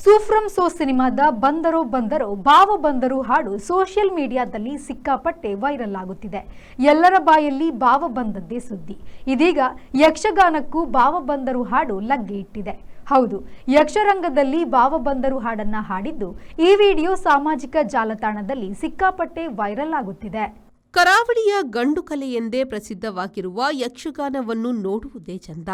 ಸೂಫ್ರಂ so ಸಿನಿಮಾದ ಬಂದರೋ ಬಂದರೋ ಭಾವ ಬಂದರು ಹಾಡು ಸೋಷಿಯಲ್ ಮೀಡಿಯಾದಲ್ಲಿ ಸಿಕ್ಕಾಪಟ್ಟೆ ವೈರಲ್ ಆಗುತ್ತಿದೆ. ಎಲ್ಲರ ಬಾಯಲ್ಲಿ ಭಾವ ಬಂದದ್ದೇ ಸುದ್ದಿ. ಇದೀಗ ಯಕ್ಷಗಾನಕ್ಕೂ ಭಾವ ಬಂದರು ಹಾಡು ಲಗ್ಗೆ ಇಟ್ಟಿದೆ. ಹೌದು, ಯಕ್ಷರಂಗದಲ್ಲಿ ಭಾವ ಬಂದರು ಹಾಡನ್ನ ಹಾಡಿದ್ದು ಈ ವಿಡಿಯೋ ಸಾಮಾಜಿಕ ಜಾಲತಾಣದಲ್ಲಿ ಸಿಕ್ಕಾಪಟ್ಟೆ ವೈರಲ್ ಆಗುತ್ತಿದೆ. ಕರಾವಳಿಯ ಗಂಡು ಕಲೆ ಎಂದೇ ಪ್ರಸಿದ್ಧವಾಗಿರುವ ಯಕ್ಷಗಾನವನ್ನು ನೋಡುವುದೇ ಚಂದ.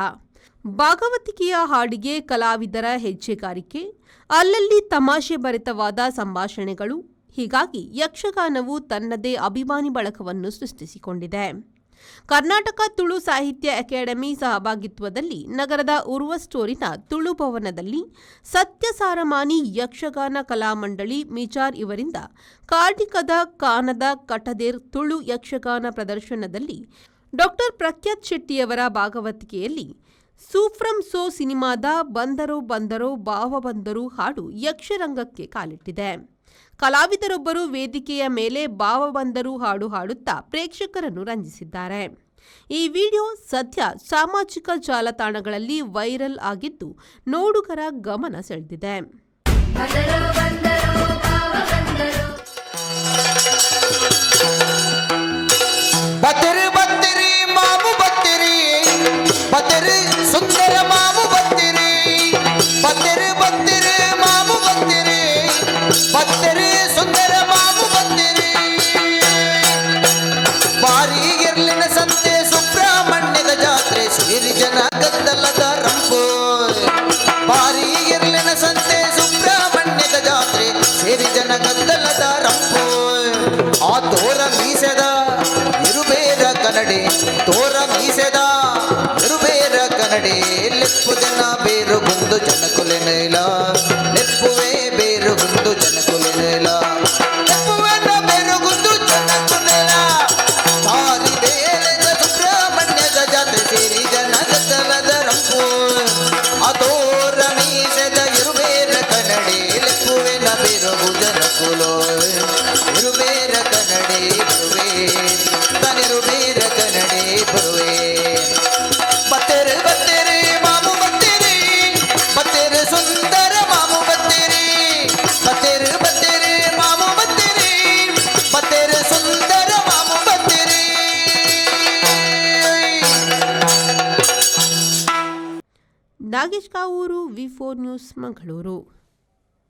ಭಾಗವತಿಕೆಯ ಹಾಡಿಗೆ ಕಲಾವಿದರ ಹೆಜ್ಜೆಗಾರಿಕೆ, ಅಲ್ಲಲ್ಲಿ ತಮಾಷೆ ಭರಿತವಾದ ಸಂಭಾಷಣೆಗಳು, ಹೀಗಾಗಿ ಯಕ್ಷಗಾನವು ತನ್ನದೇ ಅಭಿಮಾನಿ ಬಳಗವನ್ನು ಸೃಷ್ಟಿಸಿಕೊಂಡಿದೆ. ಕರ್ನಾಟಕ ತುಳು ಸಾಹಿತ್ಯ ಅಕಾಡೆಮಿ ಸಹಭಾಗಿತ್ವದಲ್ಲಿ ನಗರದ ಉರ್ವ ಸ್ಟೋರಿನ ತುಳು ಭವನದಲ್ಲಿ ಸತ್ಯಸಾರಮಾನಿ ಯಕ್ಷಗಾನ ಕಲಾಮಂಡಳಿ ಮಿಜಾರ್ ಇವರಿಂದ ಕಾರ್ಣಿಕದ ಕಾನದ ಕಟದೇರ್ ತುಳು ಯಕ್ಷಗಾನ ಪ್ರದರ್ಶನದಲ್ಲಿ ಡಾಕ್ಟರ್ ಪ್ರಖ್ಯಾತ್ ಶೆಟ್ಟಿಯವರ ಭಾಗವತಿಕೆಯಲ್ಲಿ ಸೂಫ್ರಂ ಸೋ ಸಿನಿಮಾದ ಬಂದರೋ ಬಂದರೋ ಭಾವ ಬಂದರು ಹಾಡು ಯಕ್ಷರಂಗಕ್ಕೆ ಕಾಲಿಟ್ಟಿದೆ. ಕಲಾವಿದರೊಬ್ಬರು ವೇದಿಕೆಯ ಮೇಲೆ ಭಾವ ಬಂದರು ಹಾಡು ಹಾಡುತ್ತಾ ಪ್ರೇಕ್ಷಕರನ್ನು ರಂಜಿಸಿದ್ದಾರೆ. ಈ ವಿಡಿಯೋ ಸದ್ಯ ಸಾಮಾಜಿಕ ಜಾಲತಾಣಗಳಲ್ಲಿ ವೈರಲ್ ಆಗಿದ್ದು ನೋಡುಗರ ಗಮನ ಸೆಳೆದಿದೆ. ಸುಂದರ ಮಾಮು ಬತ್ತಿರಿ ಬತ್ತಿರಿ ಬತ್ತಿರಿ ಮಾಮು ಬತ್ತಿರಿ ಬತ್ತಿರಿ ಸುಂದರ ಮಾಮು ಬತ್ತಿರಿ. ಬಾರಿ ಎರ್ಲಿನ ಸಂತೆ ಸುಬ್ರಹ್ಮಣ್ಯದ ಜಾತ್ರೆ ಸೇರಿ ಜನ ಗದ್ದಲದ ರಂಪು. ಬಾರಿ ಎರ್ಲಿನ ಸಂತೆ ಸುಬ್ರಹ್ಮಣ್ಯದ ಜಾತ್ರೆ ಸೇರಿ ಜನ ಗದ್ದಲದ ರಂಪು. ಆ ತೋರ ಮೀಸೆದ ಇರುಬೇರ ಕನ್ನಡಿ ತೋರ ಮೀಸೆದ ಲೆಪ್ಪುದನ ಬೇರು ಗುಂದು ಜನಕುಲೆ ನೇಲ ಲೆಪ್ಪುವೆ ಬೇರು ಗುಂದು ಜನಕುಲೆ ನೇಲ ಲೆಪ್ಪುವನ ಬೇರು ಗುಂದು ಜನಕುಲೆಲ. ಸಾರಿ ಬೇಲೆದ ಸುಬ್ರಹ್ಮಣ್ಯದ ಜಾತ್ರೆ ಸೇರಿ ಜನ ಗದ್ದಲದ ರಂಪು. ಅದೋರ ಮೀಸೆದ ಇರುಬೇರ ಕನ್ನಡಿ ಲೆಪ್ಪುವೆನ ಬೇರು ಜನಕುಲೋ ಇರುಬೇರ ಕನ್ನಡಿ ಬರುವೆ ತನಿರುಬೇರ ಕನ್ನಡಿ ಬರುವೆ. ಬತ್ತೇರೆ ಬತ್ತೇರೆ ಮಾಮು ಬತ್ತೇರೆ ಬತ್ತೇರೆ ಸುಂದರ ಮಾಮು ಬತ್ತೇರೆ ಬತ್ತೇರೆ ಬತ್ತೇರೆ ಮಾಮು ಬತ್ತೇರೆ ಬತ್ತೇರೆ ಸುಂದರ ಮಾಮು ಬತ್ತೇರೆ. ನಾಗೇಶ್ ಕಾವೂರು, ವಿ4 ನ್ಯೂಸ್, ಮಂಗಳೂರು.